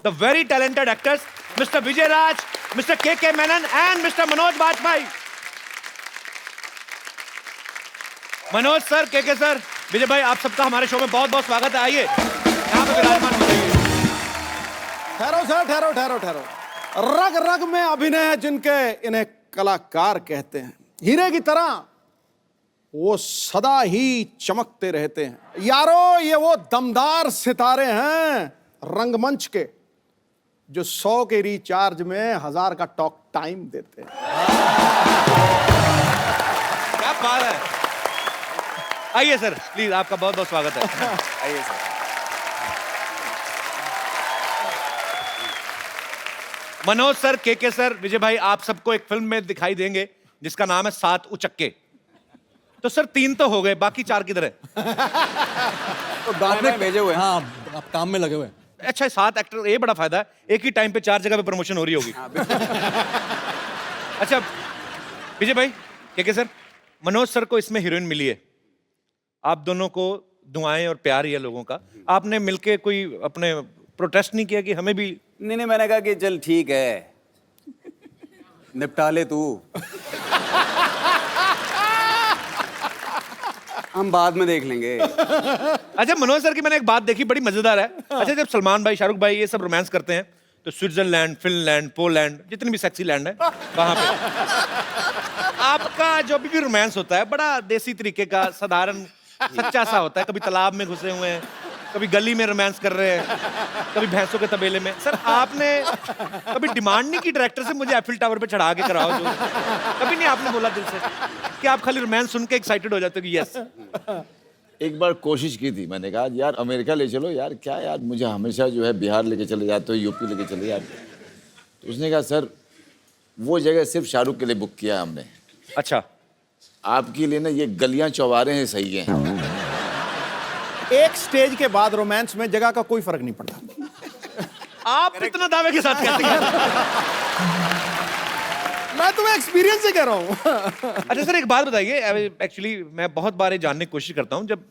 the very talented actors, Mr. Vijay Raj, Mr. K.K. Menon, and Mr. Manoj Bajpayee. Manoj sir, के sir, विजय भाई, आप सबका हमारे show में बहुत बहुत स्वागत है। आइए यहाँ पे विराजमान हो जाइए। ठहरो सर, ठहरो ठहरो ठहरो। रग रग में अभिनय है जिनके, इन्हें कलाकार कहते हैं। हीरे की तरह वो सदा ही चमकते रहते हैं। यारो, ये वो दमदार सितारे हैं रंगमंच के जो 100 के रिचार्ज में 1000 का टॉक टाइम देते हैं। क्या बात है। आइए सर, प्लीज, आपका बहुत बहुत स्वागत है। आइए सर। मनोज सर, के सर, विजय भाई, आप सबको एक फिल्म में दिखाई देंगे जिसका नाम है 7 उचक्के। तो सर 3 तो हो गए, बाकी 4 किधर है? तो गांव में भेजे हुए। हाँ, आप काम में लगे हुए। अच्छा, 7 एक्टर, ये बड़ा फायदा है, एक ही टाइम पे 4 जगह पे प्रमोशन हो रही होगी। अच्छा विजय भाई, के सर, मनोज सर को इसमें हीरोइन मिली है, आप दोनों को दुआएं और प्यार ही है लोगों का। आपने मिलके कोई अपने प्रोटेस्ट नहीं किया कि हमें भी? नहीं, मैंने कहा कि चल ठीक है, निपटा ले तू, हम बाद में देख लेंगे। अच्छा मनोज सर की मैंने एक बात देखी, बड़ी मजेदार है। अच्छा, जब सलमान भाई, शाहरुख भाई ये सब रोमांस करते हैं तो स्विट्जरलैंड, फिनलैंड, पोलैंड, जितनी भी सेक्सी लैंड है वहां पे आपका जो भी रोमांस होता है बड़ा देसी तरीके का, साधारण सच्चा सा होता है। कभी तालाब में घुसे हुए हैं, कभी गली में रोमांस कर रहे हैं, कभी भैंसों के तबेले में। सर आपने कभी डिमांड नहीं की डायरेक्टर से मुझे एफिल टावर पे चढ़ा के कराओ? जो कभी नहीं आपने बोला दिल से कि आप खाली रोमांस सुन के एक्साइटेड हो जाते हो कि यस? एक बार कोशिश की थी, मैंने कहा यार अमेरिका ले चलो यार, क्या यार मुझे हमेशा जो है बिहार लेके चले जाते हो, यूपी लेके चले जाते हो। तो उसने कहा सर वो जगह सिर्फ शाहरुख के लिए बुक किया है हमने। अच्छा, आपके लिए ना ये गलियां चौबारे हैं, सही हैं। एक स्टेज के बाद रोमांस में जगह का कोई फर्क नहीं पड़ता। आप इतना दावे के साथ कहते हैं? मैं तुम्हें एक्सपीरियंस से कह रहा हूँ। अच्छा सर, एक बात बताइए, एक्चुअली मैं बहुत बार ये जानने की कोशिश करता हूँ, जब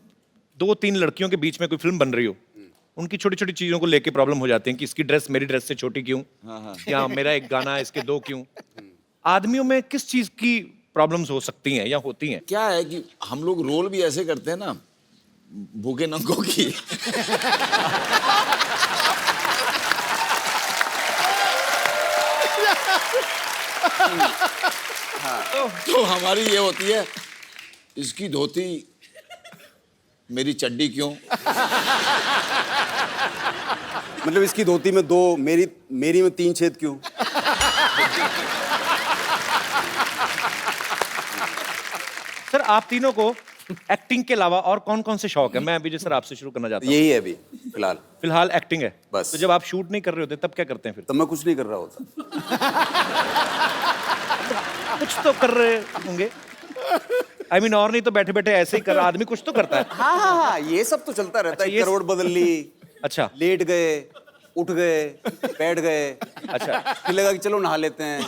2-3 लड़कियों के बीच में कोई फिल्म बन रही हो, उनकी छोटी छोटी चीजों को लेके प्रॉब्लम हो जाती है कि इसकी ड्रेस मेरी ड्रेस से छोटी क्यों, या मेरा एक गाना इसके 2 क्यों। आदमियों में किस चीज की प्रॉब्लम्स हो सकती हैं या होती हैं? क्या है कि हम लोग रोल भी ऐसे करते हैं ना, भूखे नंगों की। तो हमारी ये होती है, इसकी धोती मेरी चड्डी क्यों। मतलब इसकी धोती में 2, मेरी में 3 छेद क्यों। सर आप तीनों को एक्टिंग के अलावा और कौन कौन से शौक है? मैं विजय सर आपसे शुरू करना चाहता हूँ। यही है अभी फिलहाल एक्टिंग है बस। तो जब आप शूट नहीं कर रहे होते तब क्या करते हैं फिर? तब मैं कुछ नहीं कर रहा होता। कुछ तो कर रहे होंगे। I mean, और नहीं तो बैठे बैठे ऐसे ही कर, आदमी कुछ तो करता है। हाँ, ये सब तो चलता रहता है। करोड़ बदल ली, अच्छा, लेट गए, उठ गए, बैठ गए। अच्छा, फिर लगा कि चलो नहा लेते हैं,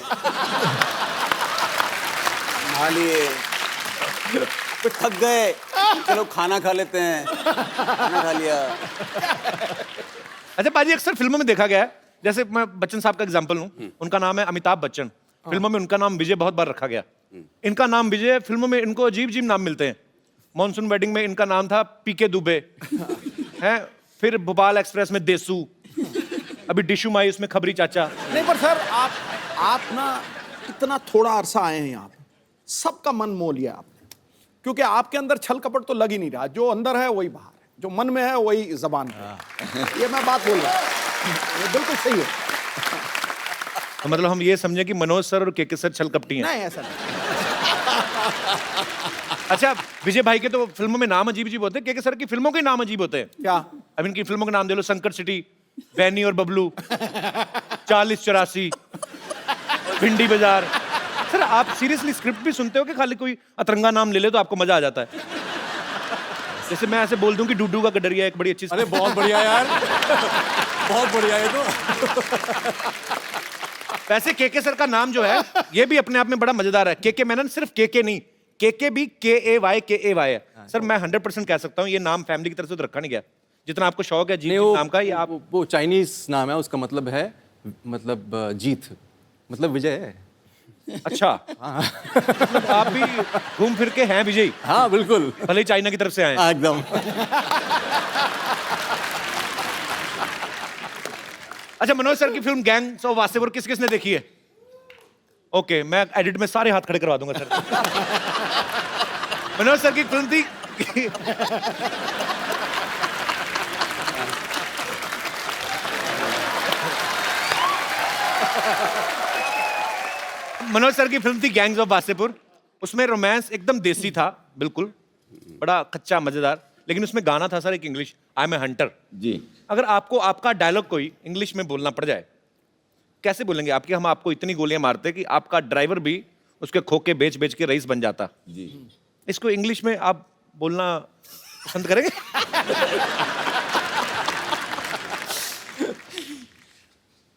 नहा लिए, फिर थक गए, चलो खाना खा लेते हैं, खाना खा लिया। अच्छा पाजी, अक्सर फिल्मों में देखा गया है, जैसे मैं बच्चन साहब का एग्जांपल लूं, उनका नाम है अमिताभ बच्चन, फिल्मों में उनका नाम विजय बहुत बार रखा गया। इनका नाम विजय, फिल्मों में इनको अजीब अजीब नाम मिलते हैं। मॉनसून वेडिंग में इनका नाम था पीके दुबे है, फिर भोपाल एक्सप्रेस में देसू, अभी डिशू माई उसमें खबरी चाचा। नहीं पर सर आप ना इतना थोड़ा अरसा आए हैं यहाँ पे, सबका मन मोह लिया आपने, क्योंकि आपके अंदर छल कपट तो लग ही नहीं रहा। जो अंदर है वही बाहर है, जो मन में है वही जबान पे। ये मैं बात बोल रहा हूँ, ये बिल्कुल सही है। तो मतलब हम ये समझे कि मनोज सर और के सर छल कपटी हैं? नहीं ऐसा नहीं। अच्छा विजय भाई के तो फिल्मों में नाम अजीब अजीब होते हैं, के सर की फिल्मों के नाम अजीब होते हैं। क्या? अब इनकी फिल्मों के नाम दे लो, संकट सिटी, बैनी और बबलू, 40-84, भिंडी बाजार। सर आप सीरियसली स्क्रिप्ट भी सुनते हो कि खाली कोई अतरंगा नाम ले ले तो आपको मजा आ जाता है? जैसे मैं ऐसे बोल दूं कि डूडू का गडरिया एक बड़ी अच्छी। अरे बहुत बढ़िया यार, बहुत बढ़िया है। तो वैसे के सर का नाम जो है ये भी अपने आप में बड़ा मजेदार है। के मेनन सिर्फ के नहीं, के भी KAY है। सर मैं 100% कह सकता हूँ ये नाम फैमिली की तरफ से तो रखा नहीं गया। जितना आपको शौक है जीत नहीं, जीत नाम का, ये आप वो चाइनीज नाम है, उसका मतलब है मतलब जीत, मतलब विजय है। अच्छा मतलब आप भी घूम फिर के हैं विजयी, हाँ बिल्कुल, भले ही चाइना की तरफ से आए हैं। हाँ, एकदम। अच्छा, मनोज सर की फिल्म गैंग्स ऑफ वासेपुर किस किसने देखी है? ओके, मैं एडिट में सारे हाथ खड़े करवा दूंगा सर। मनोज सर की फिल्म थी मनोज सर की फिल्म थी गैंग्स ऑफ वासेपुर। उसमें रोमांस एकदम देसी था, बिल्कुल बड़ा कच्चा मजेदार, लेकिन उसमें गाना था सर एक English, I am a hunter. जी। अगर आपको आपका डायलॉग कोई इंग्लिश में बोलना पड़ जाए, कैसे बोलेंगे आपकी? हम आपको इतनी गोलियां मारते कि आपका ड्राइवर भी उसके खोखे बेच बेच के रईस बन जाता। जी। इसको इंग्लिश में आप बोलना पसंद करेंगे?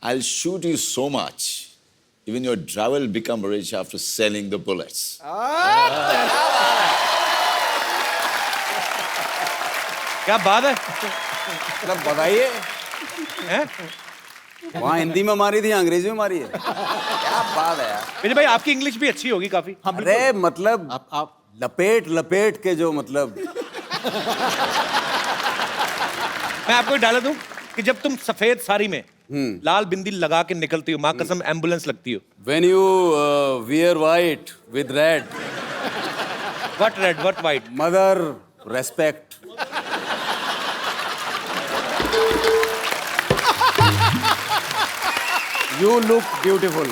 I'll shoot you so much, even your driver will become rich after selling the bullets. क्या बात है, मतलब बताइए, हैं? वहाँ हिंदी में मारी थी, अंग्रेजी में मारी है, क्या बात है यार। विजय भाई आपकी इंग्लिश भी अच्छी होगी काफी। अरे मतलब आप लपेट लपेट के जो मतलब मैं आपको एक डायलॉग दूं कि जब तुम सफेद साड़ी में लाल बिंदी लगा के निकलती हो, माँ कसम एम्बुलेंस लगती हो। when you wear white with red, what red what white? mother respect. You look beautiful.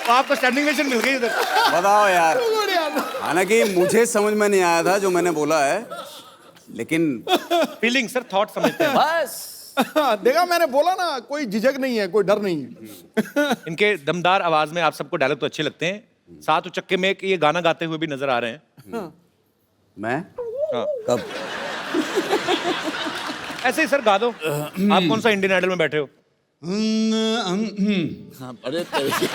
तो आपको स्टैंडिंग ओवेशन मिल गई उधर। बताओ यार, हालांकि मुझे समझ में नहीं आया था जो मैंने बोला है, लेकिन फीलिंग सर, थॉट समझते हैं। बस देखा, मैंने बोला ना, कोई झिझक नहीं है, कोई डर नहीं है। इनके दमदार आवाज में आप सबको डायलॉग तो अच्छे लगते हैं, साथ चक्के में एक ये गाना गाते हुए भी नजर आ रहे हैं। मैं हाँ। कब ऐसे ही सर गा दो। आप कौन सा इंडियन आइडल में बैठे हो? हाँ, अरे तेरे-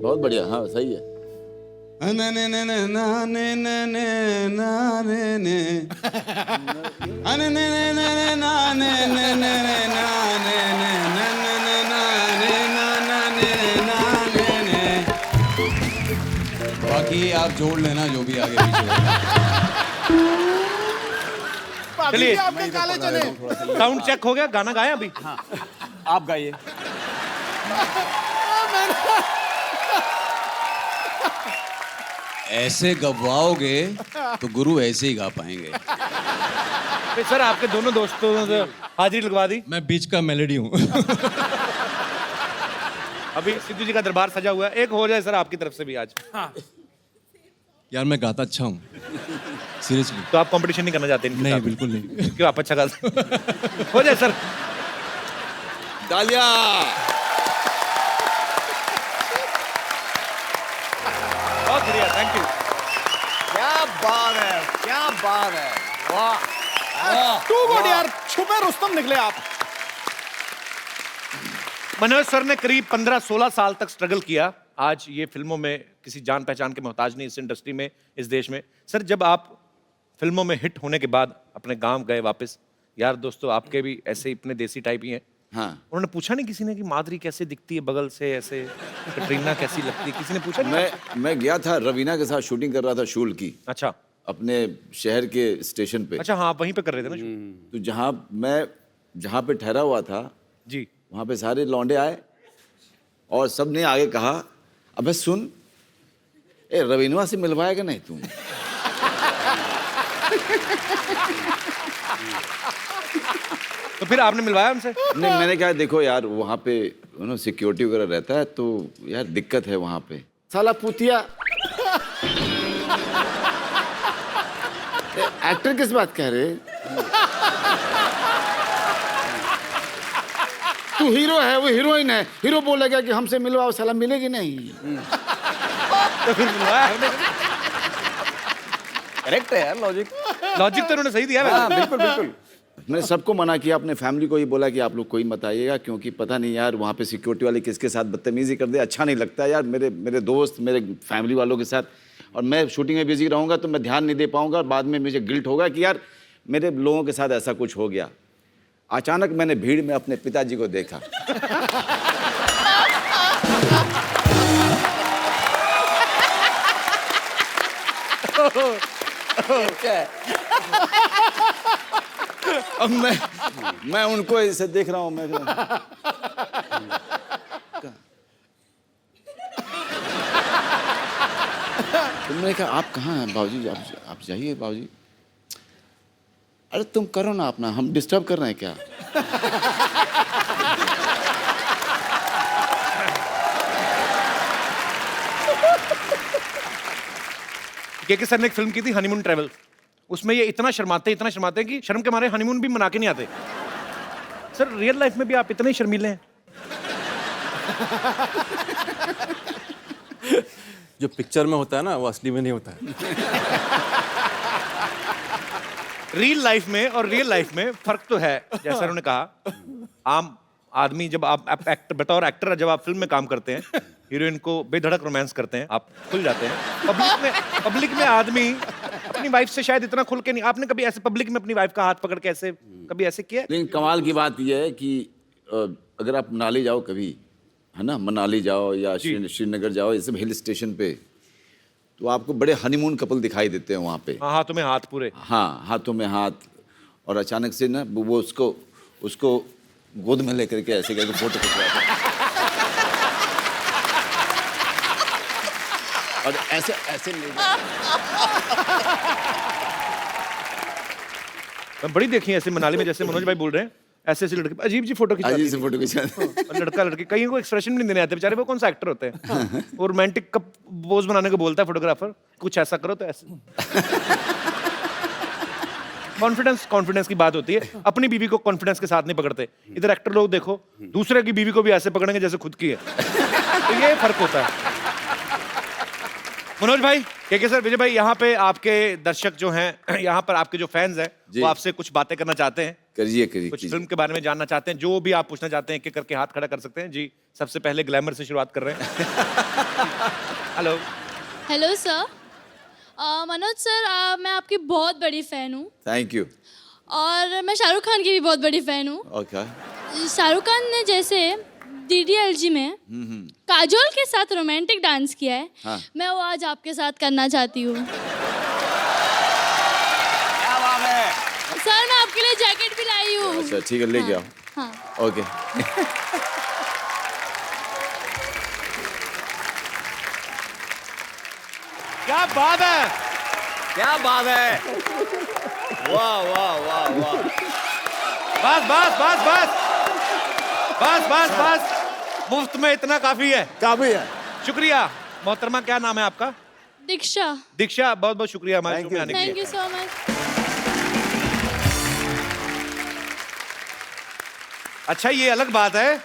बहुत बढ़िया, हाँ सही है। बाकी आप जोड़ लेना जो भी आगे पीछे होगा। चलिए, आपके काले चने। साउंड चेक हो गया, गाना गाया अभी? आप गाइए। ऐसे गवाओगे तो गुरु ऐसे ही गा पाएंगे। फिर सर आपके दोनों दोस्तों ने हाजिरी लगवा दी। मैं बीच का मेलोडी हूँ। अभी सिद्धू जी का दरबार सजा हुआ है, एक हो जाए सर आपकी तरफ से भी आज। यार मैं गाता अच्छा हूँ, सीरियसली। तो आप कंपटीशन नहीं करना चाहते इनके नहीं साथ? बिल्कुल नहीं। क्यों, आप अच्छा गाते हो जाए सर। तालियां। बहुत बढ़िया, थैंक यू। क्या बात है, क्या बात है, वाह। टू गुड यार, छुपे रुस्तम निकले आप। मनोज सर ने करीब 15-16 साल तक स्ट्रगल किया। आज ये फिल्मों में किसी जान पहचान के मोहताज नहीं, इस इंडस्ट्री में, इस देश में। सर जब आप फिल्मों में हिट होने के बाद अपने गांव गए वापस, यार दोस्तों आपके भी ऐसे ही इतने देसी टाइप ही हैं, हाँ, उन्होंने पूछा नहीं किसी ने कि माधुरी कैसे दिखती है बगल से, ऐसे कटरीना कैसी लगती है? किसी ने पूछा नहीं? मैं गया था, रवीना के साथ शूटिंग कर रहा था शूल की, अच्छा अपने शहर के स्टेशन पे। अच्छा, हाँ वहीं पे कर रहे थे ना shoot? तो जहाँ पे ठहरा हुआ था, जी। वहाँ पे सारे लौंडे आए और सब ने आगे कहा, अबे सुन, ए रवीनवा से मिलवाएगा नहीं तुम? तो फिर आपने मिलवाया उनसे? नहीं, मैंने कहा देखो यार, वहाँ पे सिक्योरिटी वगैरह रहता है, तो यार दिक्कत है वहाँ पे। साला पुतिया, एक्टर किस बात कह रहे? तू हीरो है, वो हीरोइन है, हीरो बोलेगा कि हमसे मिलवाओ, साला मिलेगी नहीं। तो फिर बुलवाया हमने। करेक्ट है यार लॉजिक। लॉजिक तो उन्होंने सही दिया हाँ वैसे। बिल्कुल बिल्कुल। मैंने सबको मना किया, अपने फैमिली को ये बोला कि आप लोग कोई मत आइएगा, क्योंकि पता नहीं यार वहाँ पे सिक्योरिटी वाले किसके साथ बदतमीजी कर दे, अच्छा नहीं लगता यार। मेरे दोस्त, मेरे फैमिली वालों के साथ, और मैं शूटिंग में बिजी रहूँगा तो मैं ध्यान नहीं दे पाऊँगा, और बाद में मुझे गिल्ट होगा कि यार मेरे लोगों के साथ ऐसा कुछ हो गया। अचानक मैंने भीड़ में अपने पिताजी को देखा। अब मैं उनको ऐसे देख रहा हूँ, मैं तुमने कहा आप कहाँ हैं बाबूजी, आप जाइए बाबूजी। अरे तुम करो ना अपना, हम डिस्टर्ब कर रहे हैं क्या? के सर ने एक फिल्म की थी हनीमून ट्रैवल, उसमें ये इतना शर्माते हैं कि शर्म के मारे हनीमून भी मना के नहीं आते। सर रियल लाइफ में भी आप इतने ही शर्मीले हैं? जो पिक्चर में होता है ना वो असली में नहीं होता है। रियल लाइफ में और रियल लाइफ में फर्क तो है, जैसा उन्होंने कहा। आम आदमी जब आप एक्टर, बतौर एक्टर जब आप फिल्म में काम करते हैं, हीरोइन को बेधड़क रोमांस करते हैं, आप खुल जाते हैं। पब्लिक में आदमी अपनी वाइफ से शायद इतना खुल के नहीं। आपने कभी ऐसे पब्लिक में अपनी वाइफ का हाथ पकड़ के ऐसे कभी ऐसे किया? लेकिन कमाल की बात यह है कि अगर आप मनाली जाओ कभी, है ना, मनाली जाओ या श्रीनगर जाओ, ये सब हिल स्टेशन पे, तो आपको बड़े हनीमून कपल दिखाई देते हैं वहाँ पे। हाँ, हाथों में हाथ पूरे। हाँ, हाथों में हाथ, और अचानक से ना वो उसको गोद में लेकर के ऐसे करके फोटो खिंचवाते हैं। और ऐसे ले बड़ी देखी है ऐसे मनाली में, जैसे मनोज भाई बोल रहे हैं, ऐसे ऐसे लड़के अजीब जी फोटो खिंचाते अजीब से फोटो खिंचाते हैं। और लड़का लड़की, कहीं को एक्सप्रेशन नहीं देने आते बेचारे, वो कौन सा एक्टर होते हैं। वो रोमांटिक का पोज बनाने को बोलता है फोटोग्राफर, कुछ ऐसा करो तो ऐसे। कॉन्फिडेंस की बात होती है। अपनी बीवी को कॉन्फिडेंस के साथ नहीं पकड़ते। इधर एक्टर लोग देखो, दूसरे की बीवी को भी ऐसे पकड़ेंगे जैसे खुद की है। तो ये फर्क होता है। मनोज भाई, के सर, विजय भाई, यहाँ पे आपके दर्शक जो हैं, यहाँ पर आपके जो फैंस हैं, वो आपसे कुछ बातें करना चाहते हैं। करिए कुछ फिल्म के बारे में जानना चाहते हैं, जो भी आप पूछना चाहते हैं, एक करके हाथ खड़ा कर सकते हैं। जी, सबसे पहले ग्लैमर से शुरुआत कर रहे हैं। Hello. Hello sir. Manoj sir, मैं आपकी बहुत बड़ी फ़ैन हूँ, थैंक यू। और मैं शाहरुख खान की भी बहुत बड़ी फ़ैन हूँ। ओके। शाहरुख खान ने जैसे DDLG में काजोल के साथ रोमांटिक डांस किया है, हाँ। मैं वो आज आपके साथ करना चाहती हूँ। क्या बात है। सर, मैं आपके लिए जैकेट भी लाई हूँ। अच्छा ठीक है, लेके आओ। हाँ। ओके। क्या बात है, क्या बात है। वाह वाह वाह वाह। बस बस बस बस बस बस बस, मुफ्त में इतना काफी है। काफी है। शुक्रिया मोहतरमा। क्या नाम है आपका? दीक्षा। दीक्षा, बहुत बहुत शुक्रिया हमारे शो में आने के थैंक लिए। You so much. अच्छा, ये अलग बात है,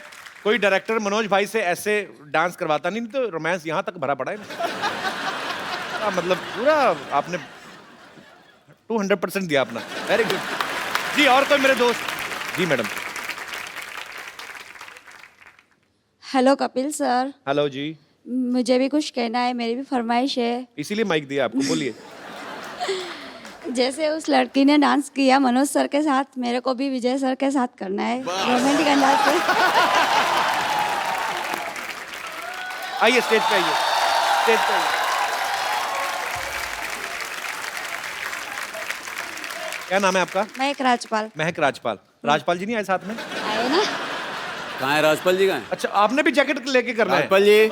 कोई डायरेक्टर मनोज भाई से ऐसे डांस करवाता नहीं, तो रोमांस यहाँ तक भरा पड़ा है। मतलब पूरा आपने 200% दिया अपना। वेरी गुड जी। और कोई मेरे दोस्त? जी madam. Hello Kapil sir, hello जी। मुझे भी कुछ कहना है, मेरी भी फरमाइश है। इसीलिए माइक दिया आपको, बोलिए। जैसे उस लड़की ने डांस किया मनोज सर के साथ, मेरे को भी विजय सर के साथ करना है रोमांटिक अंदाज से। आइए स्टेज पे, आइए स्टेज पे आइए। क्या नाम है आपका? महक राजपाल। महक राजपाल। राजपाल जी नहीं आए साथ में? आए ना? कहाँ है राजपाल जी? कहाँ है अच्छा, आपने भी जैकेट लेके करना है? राजपाल जी?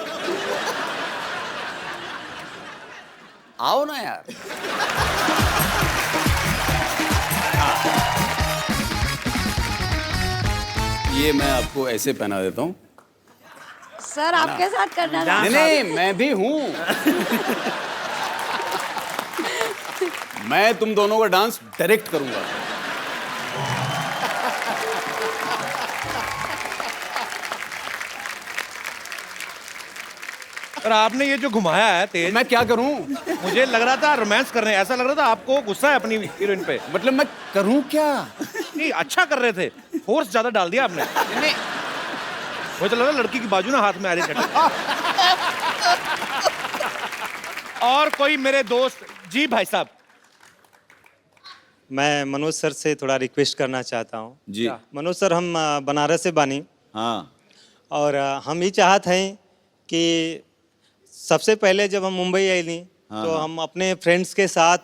आओ ना यार। ये मैं आपको ऐसे पहना देता हूँ। सर आपके साथ करना था। नहीं नहीं, मैं भी हूँ। मैं तुम दोनों का डांस डायरेक्ट करूंगा। और आपने ये जो घुमाया है तेज, मैं क्या करूं? मुझे लग रहा था रोमांस कर रहे हैं, ऐसा लग रहा था आपको गुस्सा है अपनी हीरोइन पे। मतलब मैं करूं क्या? नहीं, अच्छा कर रहे थे, फोर्स ज्यादा डाल दिया आपने। नहीं, मुझे तो लगा लड़की की बाजू ना हाथ में आ रही है। और कोई मेरे दोस्त? जी भाई साहब। मैं मनोज सर से थोड़ा रिक्वेस्ट करना चाहता हूँ। जी मनोज सर, हम बनारस से बानी हाँ और हम ये चाहते हैं कि सबसे पहले जब हम मुंबई आई थी तो हम अपने फ्रेंड्स के साथ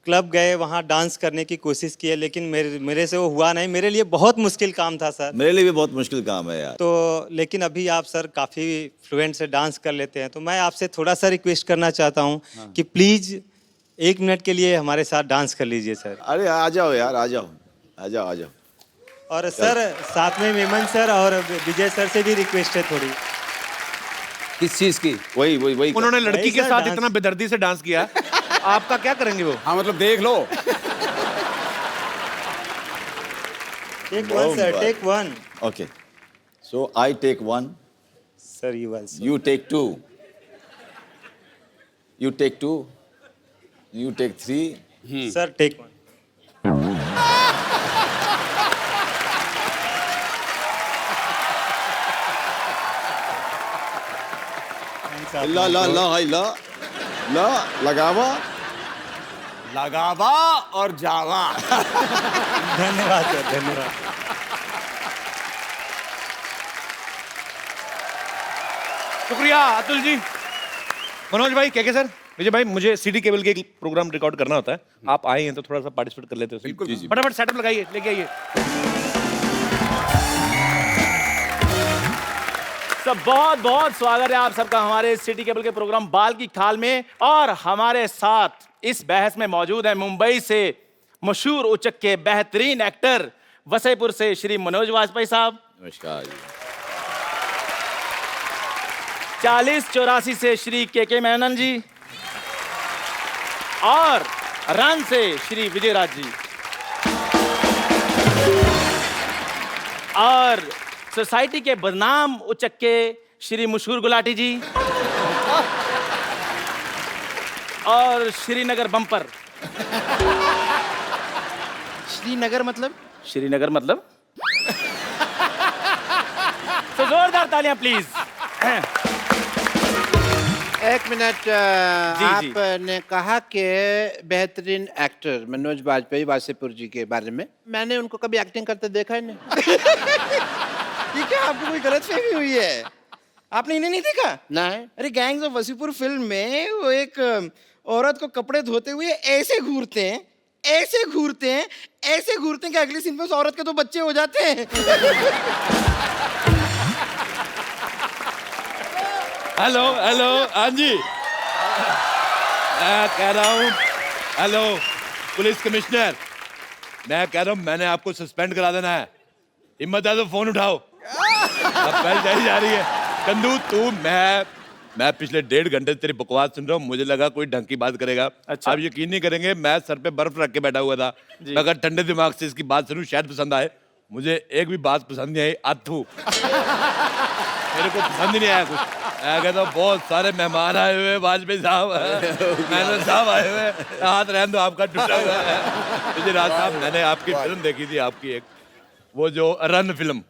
क्लब गए, वहाँ डांस करने की कोशिश की है, लेकिन मेरे से वो हुआ नहीं। मेरे लिए बहुत मुश्किल काम था सर। मेरे लिए भी बहुत मुश्किल काम है यार। तो लेकिन अभी आप सर काफ़ी फ्लुएंट से डांस कर लेते हैं, तो मैं आपसे थोड़ा सा रिक्वेस्ट करना चाहता हूँ कि प्लीज़ 1 मिनट के लिए हमारे साथ डांस कर लीजिए सर। अरे आ जाओ यार, आ जाओ आ जाओ आ जाओ। और सर साथ में मेमन सर और विजय सर से भी रिक्वेस्ट है थोड़ी। किस चीज की? वही वही वही उन्होंने लड़की नहीं के सर, साथ डांस। इतना बेदर्दी से डांस किया, आपका क्या करेंगे वो? हाँ मतलब देख लो। Take one sir, take one. Okay, so I take 1, sir you also. you take 2, you take 2, you take 3। Sir take one. ला ला ला हाय ला ला लगावा। लगावा और जावा। धन्यवाद सर, धन्यवाद। शुक्रिया अतुल जी। मनोज भाई, क्या सर, विजय भाई, मुझे सीडी केबल के एक प्रोग्राम रिकॉर्ड करना होता है, आप आए हैं तो थोड़ा सा पार्टिसिपेट कर लेते हो। बिल्कुल, फटाफट सेटअप लगाइए, लेके आइए। सब बहुत बहुत स्वागत है आप सबका हमारे सिटी केबल के प्रोग्राम बाल की खाल में। और हमारे साथ इस बहस में मौजूद है मुंबई से मशहूर उचक के बेहतरीन एक्टर, वसईपुर से श्री मनोज वाजपेयी साहब, नमस्कार जी। 4084 से श्री के मेनन जी, और रन से श्री विजयराज जी, और सोसाइटी के बदनाम उचक के श्री मशहूर गुलाटी जी, और श्रीनगर बम्पर। श्रीनगर मतलब? श्रीनगर मतलब तो जोरदार तालियां प्लीज। 1 मिनट। जी। आपने कहा कि बेहतरीन एक्टर मनोज वाजपेयी वासेपुर जी के बारे में, मैंने उनको कभी एक्टिंग करते देखा ही नहीं। ये क्या आपको कोई गलतफहमी हुई है? आपने इन्हें नहीं देखा? नहीं। अरे गैंग्स ऑफ वसीपुर फिल्म में वो एक औरत को कपड़े धोते हुए ऐसे घूरते हैं, ऐसे घूरते हैं, ऐसे घूरते हैं कि अगली सीन में उस औरत के 2 बच्चे हो जाते हैं। हेलो हेलो, हाँ जी, मैं कह रहा हूँ, हेलो पुलिस कमिश्नर, मैं कह रहा हूँ मैंने आपको सस्पेंड करा देना है। हिम्मत है तो फोन उठाओ। अब पहले जाई जा रही है। कंदू तू, मैं पिछले 1.5 घंटे से तेरी बकवास सुन रहा हूँ, मुझे लगा कोई ढंग की बात करेगा। अच्छा। आप यकीन नहीं करेंगे, मैं सर पे बर्फ रख के बैठा हुआ था, मैं अगर ठंडे दिमाग से इसकी बात सुनूं शायद पसंद आए। मुझे एक भी बात पसंद नहीं आई। अथू मेरे को पसंद ही नहीं आया कुछ। मैं कहता हूँ बहुत सारे मेहमान आए हुए, वाजपेयी साहब, मेनन साहब आए हुए, हाथ रहने दो, आपका टूटा हुआ है। विजयराज साहब, मैंने आपकी फिल्म देखी थी, आपकी एक वो जो रन फिल्म,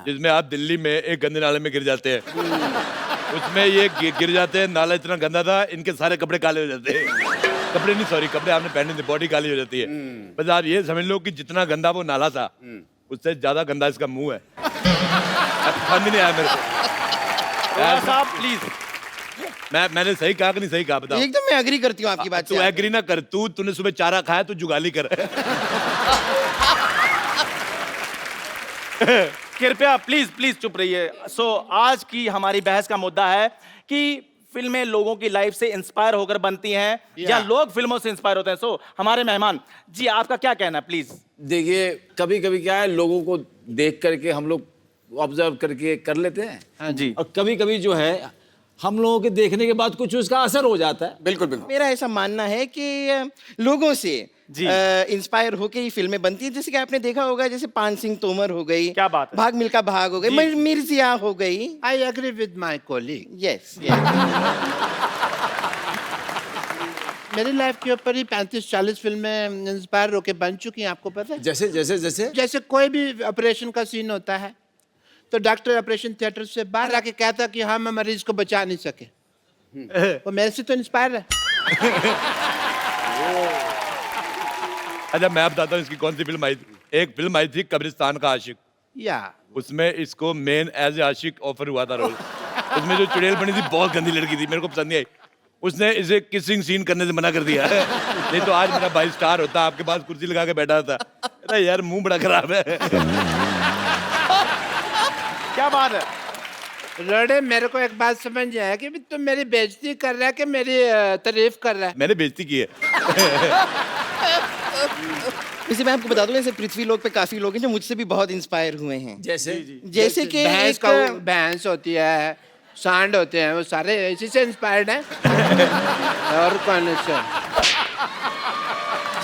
जिसमें आप दिल्ली में एक गंदे नाले में गिर जाते हैं, उसमें ये गिर जाते हैं, नाला इतना गंदा था, इनके सारे कपड़े काले हो जाते हैं। कपड़े नहीं, सॉरी, कपड़े आपने पहने थे, बॉडी काली हो जाती है। बस आप ये समझ लो कि जितना गंदा वो नाला था, उससे ज्यादा गंदा इसका मुंह है। पसंद नहीं आया मेरे को। साहब प्लीज, मैंने सही कहा कि नहीं सही कहा, बताओ। एकदम मैं एग्री करती हूँ आपकी बात तू से। एग्री ना कर, तूने सुबह चारा खाया, तू जुगाली कर। कृपया प्लीज प्लीज चुप रहिए। सो आज की हमारी बहस का मुद्दा है कि फिल्में लोगों की लाइफ से इंस्पायर होकर बनती हैं या लोग फिल्मों से इंस्पायर होते हैं। सो हमारे मेहमान जी, आपका क्या कहना है प्लीज? देखिए, कभी कभी क्या है, लोगों को देख करके हम लोग ऑब्जर्व करके कर लेते हैं। हाँ जी। और कभी कभी जो है हम लोगों के देखने के बाद कुछ उसका असर हो जाता है। बिल्कुल बिल्कुल। मेरा ऐसा मानना है कि लोगों से जी। इंस्पायर होके ही फिल्में बनती है। जैसे कि आपने देखा होगा, जैसे पान सिंह तोमर हो गई, क्या बात है। भाग मिल्खा भाग हो गई, मिर्जिया हो गई। I agree with my colleague. Yes मेरी लाइफ के ऊपर ही 35-40 फिल्में इंस्पायर होके बन चुकी हैं, आपको पता है? जैसे जैसे जैसे जैसे कोई भी ऑपरेशन का सीन होता है तो डॉक्टर ऑपरेशन थिएटर से बाहर आके कहता कि हम मरीज को बचा नहीं सके, वो मेरे से तो इंस्पायर है। अच्छा मैं बताता हूँ इसकी कौन सी फिल्म आई थी। एक फिल्म आई थी कब्रिस्तान का आशिक, या उसमें इसको मेन एज ए आशिक ऑफर हुआ था रोल। उसमें जो चुड़ैल बनी थी बहुत गंदी लड़की थी, मेरे को पसंद नहीं आई। उसने इसे किसिंग सीन करने से मना कर दिया। नहीं तो आज मेरा भाई स्टार होता, आपके पास कुर्सी लगा के बैठा था। अरे यार मुंह बड़ा खराब है। क्या बात है। रोड़े, मेरे को एक बात समझ आया कि भी तुम मेरी बेइज्जती कर रहा है कि मेरी तारीफ कर रहा है? मैंने बेइज्जती की है। वैसे मैं आपको बता दूं, ऐसे पृथ्वी लोक पे काफी लोग हैं जो मुझसे भी बहुत इंस्पायर हुए हैं। जैसे जैसे कि भैंस होती है, सांड होते हैं, वो सारे इसी से इंस्पायर्ड हैं। और कौन से?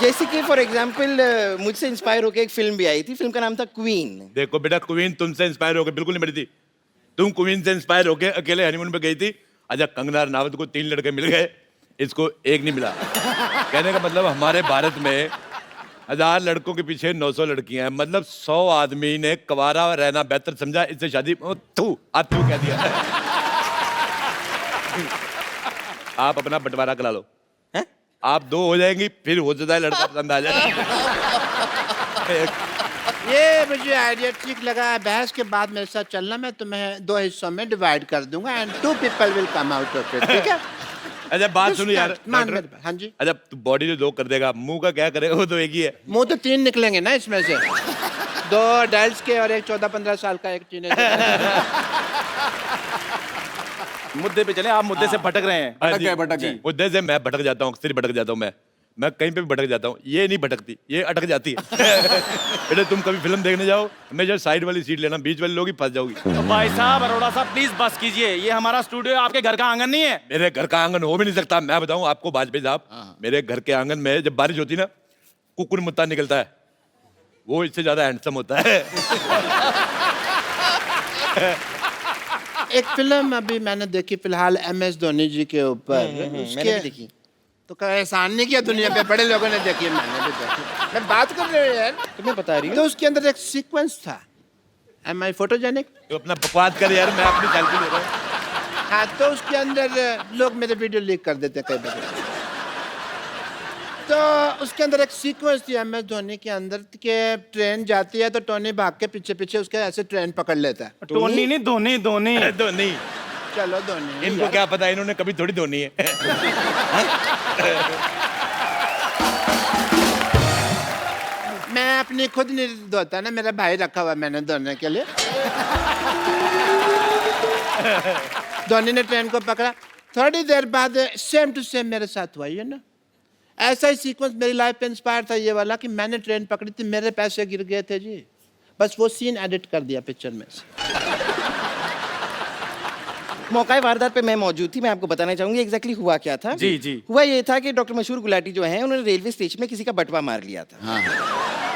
जैसे कि फॉर एग्जाम्पल मुझसे इंस्पायर होकर एक फिल्म भी आई थी, फिल्म का नाम था क्वीन। देखो बेटा, क्वीन तुमसे इंस्पायर होकर बिल्कुल नहीं बनी थी। तुम क्वीन से इंस्पायर होकर अकेले हनीमून पे गई थी। अच्छा, कंगना रनावत को 3 लड़के मिल गए, इसको एक नहीं मिला। कहने का मतलब हमारे भारत में 1000 लड़कों के पीछे 900 लड़कियां हैं। मतलब 100 आदमी ने कवारा रहना बेहतर समझा, इससे शादी तू कह दिया। आप अपना बंटवारा करा लो, आप 2 हो जाएंगी, फिर हो जाता है लड़का पसंद आ जाए। ये मुझे आइडिया ठीक लगा। बहस के बाद मेरे साथ चलना, मैं तुम्हें 2 हिस्सों में डिवाइड कर दूंगा and 2 people will come out of it, ठीक है? अच्छा बात सुनो यार मान डॉक्टर। मेरे बात। हाँ जी। अच्छा तू बॉडी जो 2 कर देगा, मुंह का क्या करेगा? वो तो एक ही है। मुंह तो 3 निकलेंगे ना इसमें से, 2 अडल्ट के और एक 14-15 साल का, एक टीनेजर। मुद्दे पे चले, आप मुद्दे से भटक रहे हैं। भटक गए। मुद्दे से मैं भटक जाता हूँ, अक्सर ही भटक जाता हूँ मैं कहीं पे भी भटक जाता हूँ। ये नहीं भटकती, ये अटक जाती है। बेटे तुम कभी फिल्म देखने जाओ, हमेशा साइड वाली सीट लेना, बीच वाले लोग ही फंस जाओगी। भाई साहब, अरोड़ा साहब प्लीज बस कीजिए, ये हमारा स्टूडियो, आपके घर का आंगन नहीं है। मेरे घर का आंगन हो भी नहीं सकता। मैं बताऊं आपको वाजपेयी साहब, मेरे घर के आंगन में जब बारिश होती ना, कुकुर मुत्ता निकलता है, वो इससे ज्यादा हैंडसम होता है। एक फिल्म अभी मैंने देखी फिलहाल MS धोनी जी के ऊपर। मैंने भी देखी। तो क्या एहसान नहीं किया दुनिया पे, बड़े लोगों ने देखी, मैंने भी देखी। मैं बात कर रही हूँ यार, तुम्हें बता रही हूँ। तो उसके अंदर एक सीक्वेंस था। Am I photogenic? तो अपना बकवास कर यार, मैं अपनी सेल्फी ले रहा हूँ। हाँ, तो उसके अंदर लोग मेरे वीडियो लीक कर देते कई बार। तो उसके अंदर एक सीक्वेंस थी MS धोनी के अंदर के ट्रेन जाती है तो टोनी भाग के पीछे पीछे उसके ऐसे ट्रेन पकड़ लेता है। टोनी नहीं, धोनी धोनी धोनी। चलो धोनी। इनको क्या पता, इन्होंने कभी थोड़ी धोनी है। मैं अपनी खुद नहीं धोता ना, मेरा भाई रखा हुआ मैंने धोने के लिए। धोनी ने ट्रेन को पकड़ा, थोड़ी देर बाद सेम टू सेम मेरे साथ हुआ, ये ना ऐसा ही सीक्वेंस मेरी लाइफ पे इंस्पायर था ये वाला कि मैंने ट्रेन पकड़ी थी, मेरे पैसे गिर गए थे जी, बस वो सीन एडिट कर दिया पिक्चर में से। मौका वारदात पे मैं मौजूद थी, मैं आपको बताना चाहूंगी एग्जैक्टली हुआ क्या था। जी जी। हुआ ये था कि डॉक्टर मशहूर गुलाटी जो है, उन्होंने रेलवे स्टेशन में किसी का बटवा मार लिया था। हाँ।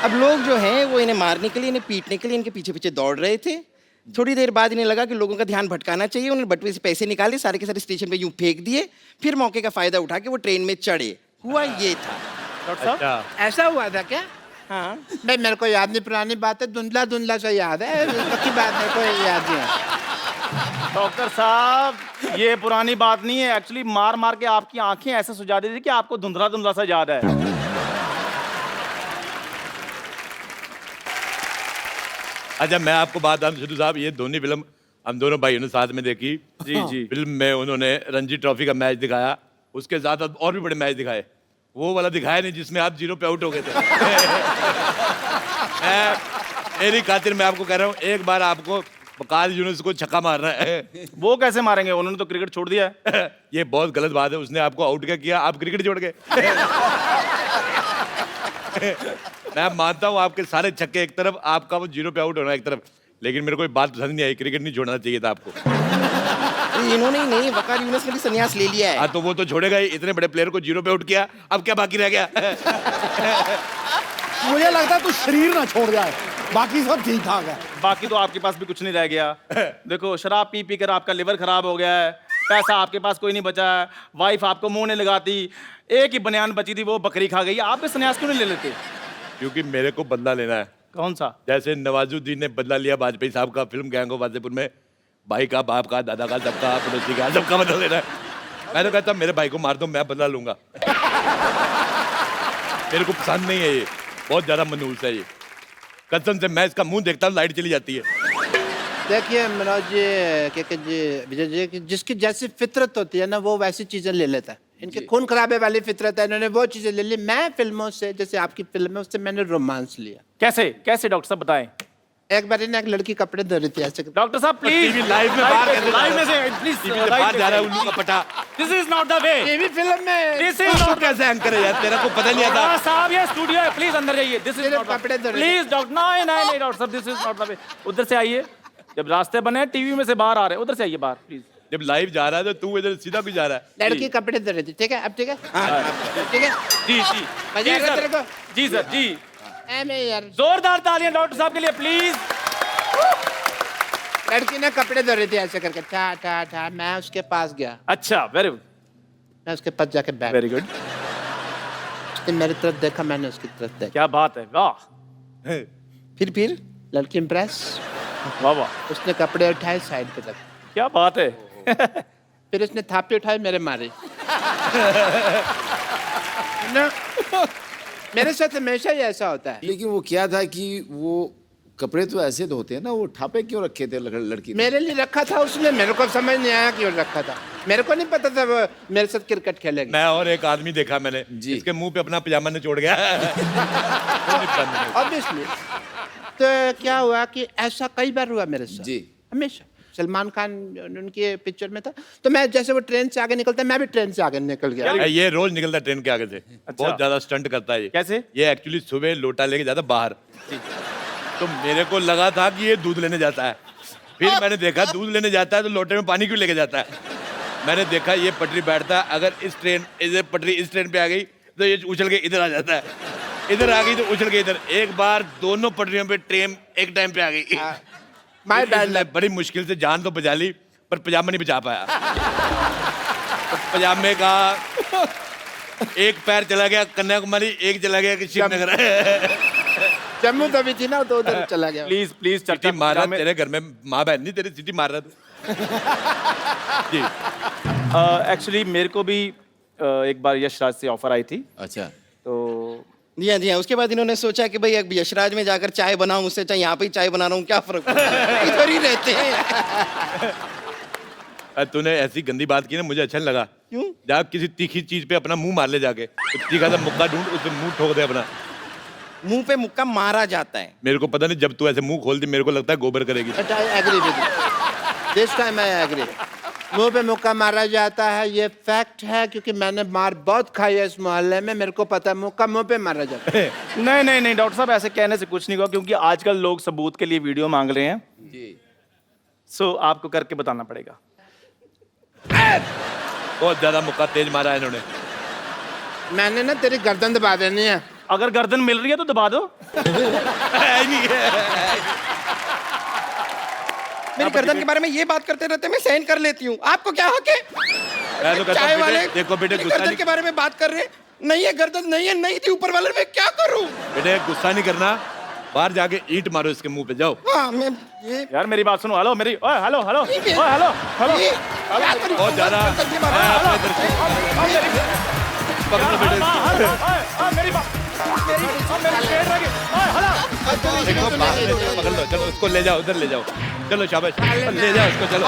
अब लोग जो हैं वो इन्हें मारने के लिए, इन्हें पीटने के लिए इनके पीछे पीछे दौड़ रहे थे। थोड़ी देर बाद इन्हें लगा कि लोगों का ध्यान भटकाना चाहिए, उन्होंने बटवे से पैसे निकाले, सारे के सारे स्टेशन पे यूं फेंक दिए, फिर मौके का फायदा उठा के वो ट्रेन में चढ़े। हुआ ये था। डॉक्टर साहब, अच्छा ऐसा हुआ था क्या? हाँ, नहीं, मेरे को याद नहीं, पुरानी बात है, धुंधला धुंधला सा याद है, की बात मेरे को याद नहीं है। डॉक्टर साहब, ये पुरानी बात नहीं है। एक्चुअली मार मार के आपकी आंखें ऐसे सुझा दी थी कि आपको धुंधला धुंधला सा याद है। अच्छा मैं आपको बात बताऊं सिद्धू साहब, ये धोनी फिल्म हम दोनों भाइयों ने साथ में देखी। जी जी। फिल्म में उन्होंने रणजी ट्रॉफी का मैच दिखाया, उसके साथ और भी बड़े मैच दिखाए। वो वाला दिखाया नहीं जिसमें आप 0 पे आउट हो गए थे। मेरी खातिर मैं आपको कह रहा हूँ, एक बार आपको वकास यूनुस को छक्का मारना है। वो कैसे मारेंगे, उन्होंने तो क्रिकेट छोड़ दिया है। ये बहुत गलत बात है, उसने आपको आउट क्या किया, आप क्रिकेट छोड़ गए। मैं मानता हूँ आपके सारे छक्के एक तरफ, आपका वो 0 पे आउट होना एक तरफ, लेकिन मेरे को एक बात पसंद नहीं आई, क्रिकेट नहीं छोड़ना चाहिए था आपको। इन्होंने ही नहीं, वकार यूनुस ने भी संन्यास ले लिया है। हाँ तो वो तो छोड़ेगा ही, इतने बड़े प्लेयर को 0 पे आउट किया, अब क्या बाकी रह गया? मुझे लगता है तू शरीर ना छोड़ जाए, बाकी सब ठीक ठाक है। बाकी तो आपके पास भी कुछ नहीं रह गया। देखो शराब पी पी कर आपका लिवर खराब हो गया है, पैसा आपके पास कोई नहीं बचा है, वाइफ आपको मुंह नहीं लगाती, एक ही बनियान बची थी वो बकरी खा गई। आप भी संन्यास क्यों नहीं ले लेते? क्योंकि मेरे को बदला लेना है। कौन सा? जैसे नवाजुद्दीन ने बदला लिया वाजपेयी साहब का फिल्म गैंग ऑफ वासेपुर में, भाई का, बाप का, दादा का, सबका, पड़ोसी का, सबका बदला लेना है। मैं तो कहता मेरे भाई को मार दो, मैं बदला लूंगा। मेरे को पसंद नहीं है ये, बहुत ज्यादा मनहूस है ये। कसम से मैं इसका मुंह देखता हूँ लाइट चली जाती है। देखिए मनोज जी, क्या जी, विजय जी, कि जिसकी जैसी फितरत होती है ना वो वैसी चीजें ले लेता है। इनके खून खराबे वाली फितरत है, इन्होंने वो चीजें ले ली। मैं फिल्मों से, जैसे आपकी फिल्म है उससे मैंने रोमांस लिया। कैसे कैसे डॉक्टर साहब बताएं। एक बार ना एक लड़की कपड़े धो रही थी ऐसे। डॉक्टर साहब प्लीज लाइव में बाहर कैसे लाइव में से प्लीज बाहर जा रहा है उल्लू का पटा। This is not the way. TV film में दिस इज नॉट कैसे एंकर है यार, तेरा को पता नहीं आता। साहब ये स्टूडियो है, प्लीज अंदर जाइए। दिस इज सिर्फ नॉट कपड़े धो रहे प्लीज डॉक्टर नहीं नहीं नहीं डॉक्टर साहब, this is not the way. उधर से आइए, जब रास्ते बने टीवी में से बाहर आ रहे हैं, उधर से आइए बाहर प्लीज। जब लाइव जा रहा है तो तू इधर सीधा क्यों जा रहा है? लड़की कपड़े धो रही थी, ठीक है? अब ठीक है, ठीक है। जी जी मजा जी आ रहा है तेरे सर, को? जी सर जी। मैं यार जोरदार तालियां डॉक्टर साहब के लिए प्लीज। लड़की ने कपड़े धो रही थी ऐसे करके, ठा ठा ठा। मैं उसके पास गया, अच्छा वेरी गुड मैं उसके पास जाके बैठ। वेरी गुड, उसने मेरी तरफ देखा, मैंने उसकी तरफ देखा। क्या बात है, वाह फिर लड़की इम्प्रेस, वाह वाह, उसने कपड़े उठाए साइड पे रख, क्या बात है। फिर उसने थापी उठाई मेरे मारे ना। मेरे साथ हमेशा ही ऐसा होता है। लेकिन वो क्या था कि वो कपड़े तो ऐसे धोते हैं ना, वो ठापे क्यों रखे थे लड़की ने? मेरे लिए रखा था उसने, मेरे को समझ नहीं आया क्यों रखा था। मेरे को नहीं पता था वो मेरे साथ क्रिकेट खेलेगी। मैं और एक आदमी देखा मैंने जी, इसके मुंह पे अपना पजामा निचोड़ गया। ऑब्वियसली। तो क्या हुआ कि ऐसा कई बार हुआ मेरे साथ जी, हमेशा। सलमान खान उनके पिक्चर में था, तो मैं जैसे वो ट्रेन से आगे निकलता, मैं भी ट्रेन से आगे निकल गया। ये रोज निकलता ट्रेन के आगे से। बहुत ज्यादा स्टंट करता है ये। कैसे? ये एक्चुअली सुबह लोटा लेके जाता बाहर, तो मेरे को लगा था कि ये दूध लेने जाता है। फिर मैंने देखा दूध लेने जाता है तो लोटे में पानी क्यों लेके जाता है। मैंने देखा ये पटरी बैठता है, अगर इधर पटरी इस ट्रेन पे आ गई तो ये उछल के इधर आ जाता है, इधर आ गई तो उछल के इधर। एक बार दोनों पटरियों पे ट्रेन एक टाइम पे आ गई। My bad. बड़ी मुश्किल से जान तो बचा ली, पर पजामा नहीं बचा पाया। तो पजामे का एक पैर चला गया कन्याकुमारी, एक चला गया श्रीनगर। जम्मू तभी थी ना, तो उधर चला गया। प्लीज प्लीज सिटी मार रहा तेरे घर में, माँ बहन नहीं तेरी, सिटी मार रहा तू। जी एक्चुअली मेरे को भी एक बार यशराज से ऑफर आई थी। अच्छा। तो जी हाँ, उसके बाद इन्होंने सोचा कि भाई अब यशराज में जाकर चाय बनाऊं, उससे चाहे यहाँ पे ही चाय बना रहा हूँ, क्या फर्क पड़ता है, इधर ही रहते हैं। तूने ऐसी गंदी बात की ना, मुझे अच्छा नहीं लगा। क्यों? जा किसी तीखी चीज पे अपना मुंह मार ले जाके, तो तीखा सा मुक्का ढूंढ, उससे मुंह ठोक दे अपना। मुंह पे मुक्का मारा जाता है। मेरे को पता नहीं, जब तू ऐसे मुंह खोल दी मेरे को लगता है गोबर करेगी। But I agree with you. This time I agree. मुंह पे मुक्का मारा जाता है, ये फैक्ट है, क्योंकि मैंने मार बहुत खाई है इस मोहल्ले में, मेरे को पता है मुक्का मुंह पे मारा जाता है। नहीं नहीं नहीं डॉक्टर साहब, ऐसे कहने से कुछ नहीं होगा, क्योंकि आजकल लोग सबूत के लिए वीडियो मांग रहे हैं जी। सो आपको करके बताना पड़ेगा। बहुत ज्यादा मुक्का तेज मारा है इन्होंने। मैंने ना तेरी गर्दन दबा देनी है। अगर गर्दन मिल रही है तो दबा दो। मेरी गर्दन के बारे में ये बात करते रहते मैं सहन कर लेती हूँ, आपको क्या हक है? मैं तो कहता चाय हूँ वाले देखो बेटे, मेरी गुस्सा गर्दन नहीं, के बारे में बात कर रहे, नहीं है गर्दन, नहीं है, नहीं थी ऊपर वाले, मैं क्या करूँ? बेटे गुस्सा नहीं करना, बाहर जाके ईंट मारो इसके मुंह पे, जाओ। हाँ मैं ये यार मेरी बात सुनो, हेलो मेरी, ओए हेलो हेलो ओए हेलो हेलो। बहुत ज्यादा पकड़ो बेटे। मेरी बात मेरी पेट लगी। ओए हेलो देखो पकड़ लो, चलो उसको ले जाओ, उधर ले जाओ, चलो शाबाश, ले जाओ उसको, चलो।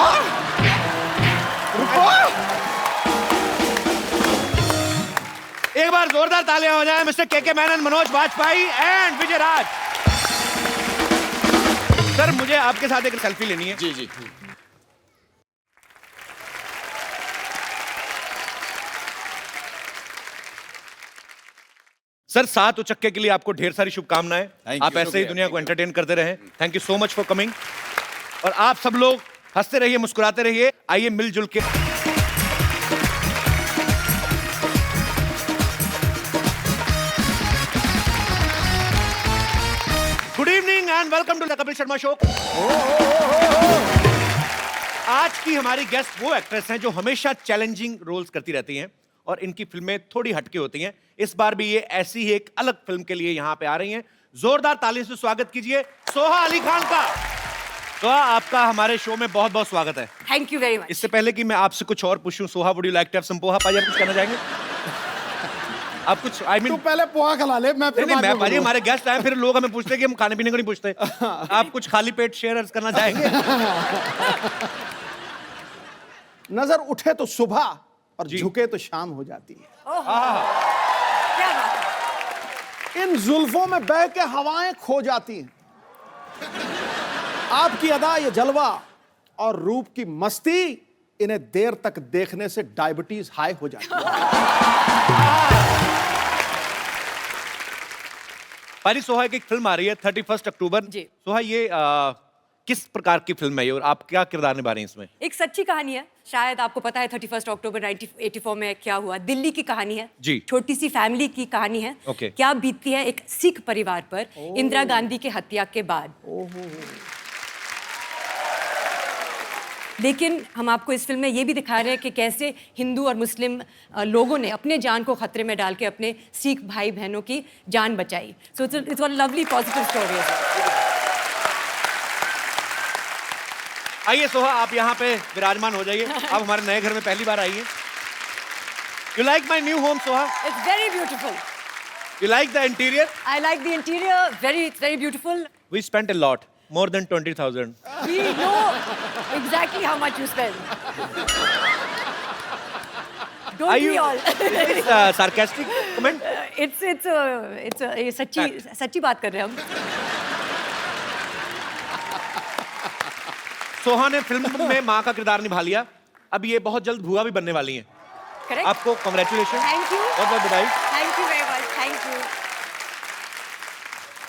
एक बार जोरदार तालियां हो जाए मिस्टर के मैनन, Manoj Vajpayee and Vijay Raj. Sir मुझे आपके साथ एक सेल्फी लेनी है। जी जी। सर 7 उचक्के के लिए आपको ढेर सारी शुभकामनाएं। Thank आप you, ऐसे ही शुक्रिया, दुनिया को thank you। एंटरटेन करते रहें। Thank you so much for coming. और आप सब लोग हंसते रहिए, मुस्कुराते रहिए। आइए मिलजुल के good evening and welcome to the Kapil Sharma show. आज की हमारी गेस्ट वो एक्ट्रेस हैं जो हमेशा चैलेंजिंग रोल्स करती रहती हैं और इनकी फिल्में थोड़ी हटके होती हैं। इस बार भी ये ऐसी ही एक अलग फिल्म के लिए यहाँ पे आ रही हैं। जोरदार ताली से स्वागत कीजिए सोहा अली खान का। सोहा, आपका हमारे शो में बहुत बहुत स्वागत है। Thank you very much. इससे पहले कि मैं आपसे कुछ और पूछूं, Soha would you like to have some poha? पाजी, आप कुछ कहना चाहेंगे? आप कुछ तू पहले पोहा खिला ले, मैं फिर नहीं, बाद मैं में पाजी, बोलूंगा। हमारे गेस्ट आए फिर लोग हमें पूछते हैं कि हम खाने पीने को नहीं पूछते। आप कुछ खाली पेट शेयर करना चाहेंगे? नजर उठे तो सुबह और झुके तो शाम हो जाती है। क्या बात है? इन जुल्फों में बह के हवाएं खो जाती हैं। आपकी अदा, ये जलवा और रूप की मस्ती, इन्हें देर तक देखने से डायबिटीज हाई हो जाती है। पारी, सोहा की एक फिल्म आ रही है 31 अक्टूबर। जी। सोहा, ये किस प्रकार की फिल्म है ये और आप क्या किरदार निभा रही हैं इसमें? एक सच्ची कहानी है। शायद आपको पता है 31 अक्टूबर 1984 में क्या हुआ। दिल्ली की कहानी है। जी। छोटी सी फैमिली की कहानी है। ओके। क्या बीतती है एक सिख परिवार पर इंदिरा गांधी के हत्या के बाद। लेकिन हम आपको इस फिल्म में ये भी दिखा रहे हैं कि कैसे हिंदू और मुस्लिम लोगों ने अपने जान को खतरे में डाल के अपने सिख भाई बहनों की जान बचाई। So it's one lovely positive story. आइए सोहा, आप यहाँ पे विराजमान हो जाइए। आप हमारे नए घर में पहली बार आई हैं। You like my new home Soha? It's very beautiful. You like the interior? I like the interior. It's very beautiful. We spent a lot, more than 20,000. We know exactly how much you spend. Don't Are we you all? is this sarcastic comment? It's a सच्ची बात कर रहे हैं हम। सोहा ने film में माँ का किरदार निभा लिया। अब ये बहुत जल्द भुआ भी बनने वाली हैं। Correct? आपको कांग्रेचुलेशन। Thank you. बहुत बहुत बधाई। Thank you very much. Thank you.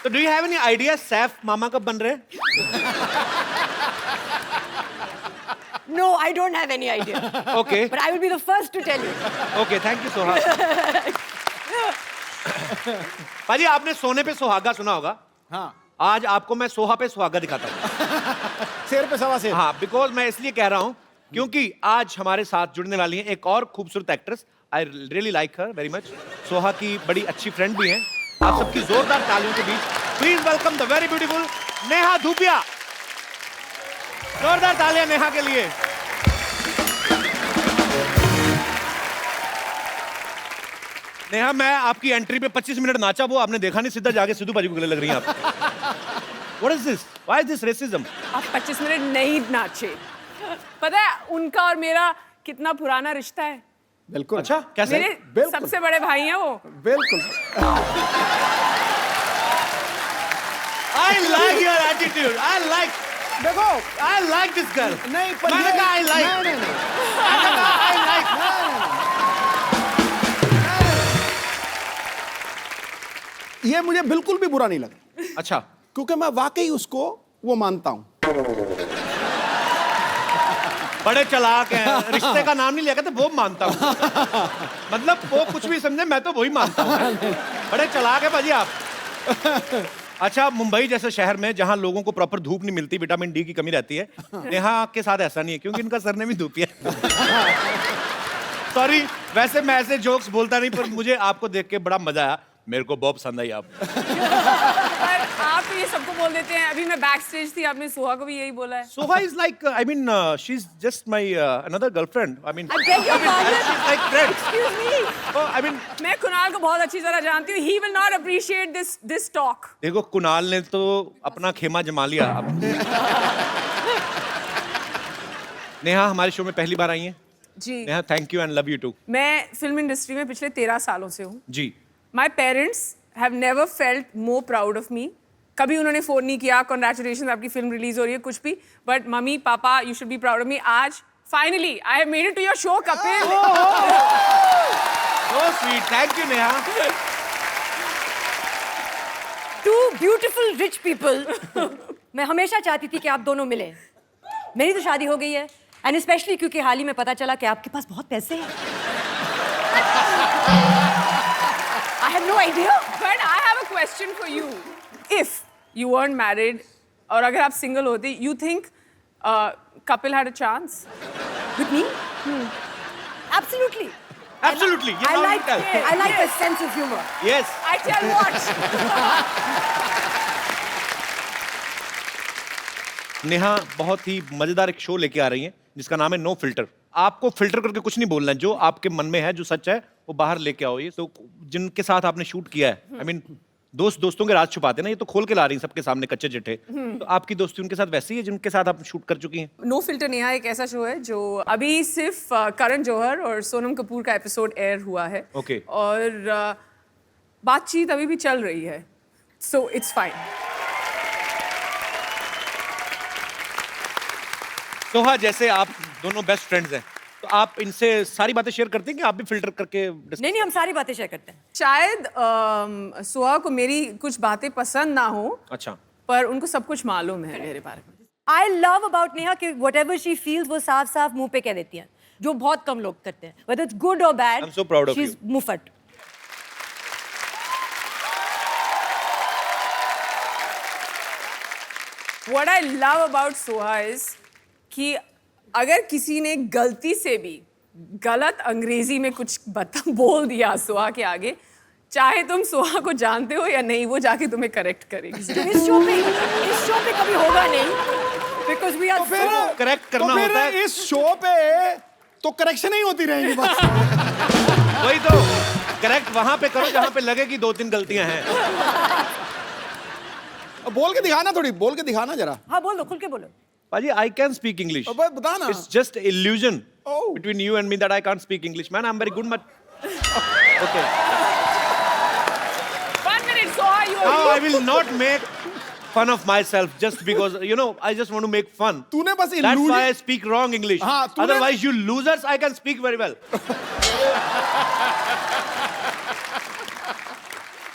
तो do you have any idea Saif मामा कब बन रहे हैं? No, I don't have any idea. Okay. But I will be the first to tell you. Okay, thank you Soha. पाजी, आपने सोने पे सुहागा सुना होगा। हाँ, आज आपको मैं सोहा पे सुहागा दिखाता हूँ। शेर पे सवा शेर। हाँ, बिकॉज मैं इसलिए कह रहा हूँ क्योंकि आज हमारे साथ जुड़ने वाली हैं एक और खूबसूरत actress. I really like her very much. Soha की बड़ी अच्छी फ्रेंड भी हैं। आप सबकी जोरदार तालियों के बीच please welcome the very beautiful Neha Dhupia. जोरदार तालियां नेहा के लिए। नेहा, मैं आपकी एंट्री पे 25 मिनट नाचा, वो आपने देखा नहीं, सीधा जाके सिद्धू पाजी को गले लग रही हैं आप। What is this? Why is this racism? आप 25 मिनट नहीं नाचे। पता है उनका और मेरा कितना पुराना रिश्ता है। बिल्कुल। अच्छा, कैसे? मेरे बिल्कुल। सबसे बड़े भाई हैं वो। बिल्कुल। I like your attitude. देखो, I like this girl. नहीं, पर मैंने ये- कहा I like. नहीं, नहीं, नहीं। मैंने कहा I like. ये मुझे बिल्कुल भी बुरा नहीं लगा, अच्छा, क्योंकि मैं वाकई उसको वो मानता हूं। बड़े चालाक हैं। रिश्ते का नाम नहीं लिया, कहते वो मानता हूँ। मतलब वो कुछ भी समझे, मैं तो वही मानता हूँ। बड़े चालाक है भाजी आप। अच्छा, मुंबई जैसे शहर में जहाँ लोगों को प्रॉपर धूप नहीं मिलती, विटामिन डी की कमी रहती है, नेहा के साथ ऐसा नहीं है क्योंकि इनका सरनेम ही धूपिया है। सॉरी, वैसे मैं ऐसे जोक्स बोलता नहीं, पर मुझे आपको देख के बड़ा मजा आया। मेरे को बहुत पसंद आई आप। पर आप ये सबको बोल देते हैं। अभी मैं बैक स्टेज थी, आपने सोहा को भी यही बोला है। Soha is like, I mean, she's just my another girlfriend. I mean, I beg your pardon. she's like friend. Excuse me. Oh, I mean, मैं कुणाल को बहुत अच्छी तरह जानती हूँ। He will not appreciate this talk. देखो, कुणाल ने तो अपना खेमा जमा लिया। नेहा हमारे शो में पहली बार आई हैं। जी। Neha, thank you and love you too. मैं फिल्म इंडस्ट्री में पिछले 13 सालों से हूँ। जी। My parents have never felt more proud of me. कभी उन्होंने फोन नहीं किया, congratulations आपकी फिल्म रिलीज हो रही है, कुछ भी। But mummy papa, you should be proud of me. आज finally I have made it to your show, Kapil. So sweet. Thank you, Neha. Two beautiful rich people. मैं हमेशा चाहती थी कि आप दोनों मिलें। मेरी तो शादी हो गई है एंड स्पेशली क्योंकि हाल ही में पता चला कि आपके पास बहुत पैसे हैं। I have no idea. But I have a question for you. If you weren't married, और अगर आप single होते, you think couple had a chance? With me? Absolutely. Absolutely. I like the sense of humor. Yes. I tell what. Neha बहुत ही मजेदार एक show लेके आ रही हैं जिसका नाम है नो फिल्टर। आपको फिल्टर करके कुछ नहीं बोलना है, जो आपके मन में है, जो सच है वो बाहर लेके आओ। ये तो जिनके साथ आपने शूट किया है, आई मीन दोस्तों के राज छुपाते हैं ना, ये तो खोल के ला रही हैं सबके सामने कच्चे चिट्ठे। तो आपकी दोस्ती उनके साथ वैसी है जिनके साथ आप शूट कर चुकी हैं? नो फिल्टर नेहा एक ऐसा शो है जो अभी सिर्फ करण जौहर और सोनम कपूर का एपिसोड एयर हुआ है। Okay. और बातचीत अभी भी चल रही है, सो इट्स फाइन। सोहा, जैसे आप दोनों बेस्ट फ्रेंड्स हैं, तो आप इनसे सारी बातें शेयर करते हैं कि आप भी फिल्टर करके नहीं, हम सारी बातें शेयर करते हैं। शायद सुहा को मेरी कुछ बातें पसंद ना हो, अच्छा, पर उनको सब कुछ मालूम है मेरे बारे में। I love about नेहा कि whatever she feels वो साफ मुंह पे कह देती है, जो बहुत कम लोग करते हैं। Whether it's good or bad, I'm so proud of she's you. मुफट। What I love about Soha is कि अगर किसी ने गलती से भी गलत अंग्रेजी में कुछ बोल दिया सोहा के आगे, चाहे तुम सोहा को जानते हो या नहीं, वो जाके तुम्हें करेक्ट करेगी। इस शो पे कभी होगा नहीं, because we are फिर करेक्ट करना तो फिर होता है। इस शो पे तो करेक्शन ही होती रहेगी बस। वही तो, करेक्ट वहां पे करो जहां पे लगे कि 2-3 गलतियां हैं। बोल के दिखाना, थोड़ी बोल के दिखाना जरा। हाँ बोल दो, खुल के बोलो। Paji, I can speak English. बता ना। It's just illusion Oh. between you and me that I can't speak English. Man, I'm very good. Okay. 1 minute, Soha, you. Now I will not make fun of myself just because, you know, I just want to make fun. तूने बस That's illusion. why I speak wrong English. हाँ, Otherwise, you losers, I can speak very well.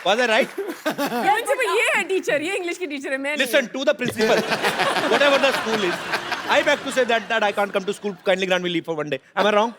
Was I right? Principal ये है teacher, ये English की teacher है। मैं Listen to the principal. Whatever the school is. I beg to say that I can't come to school. Kindly grant me leave for one day. Am I wrong?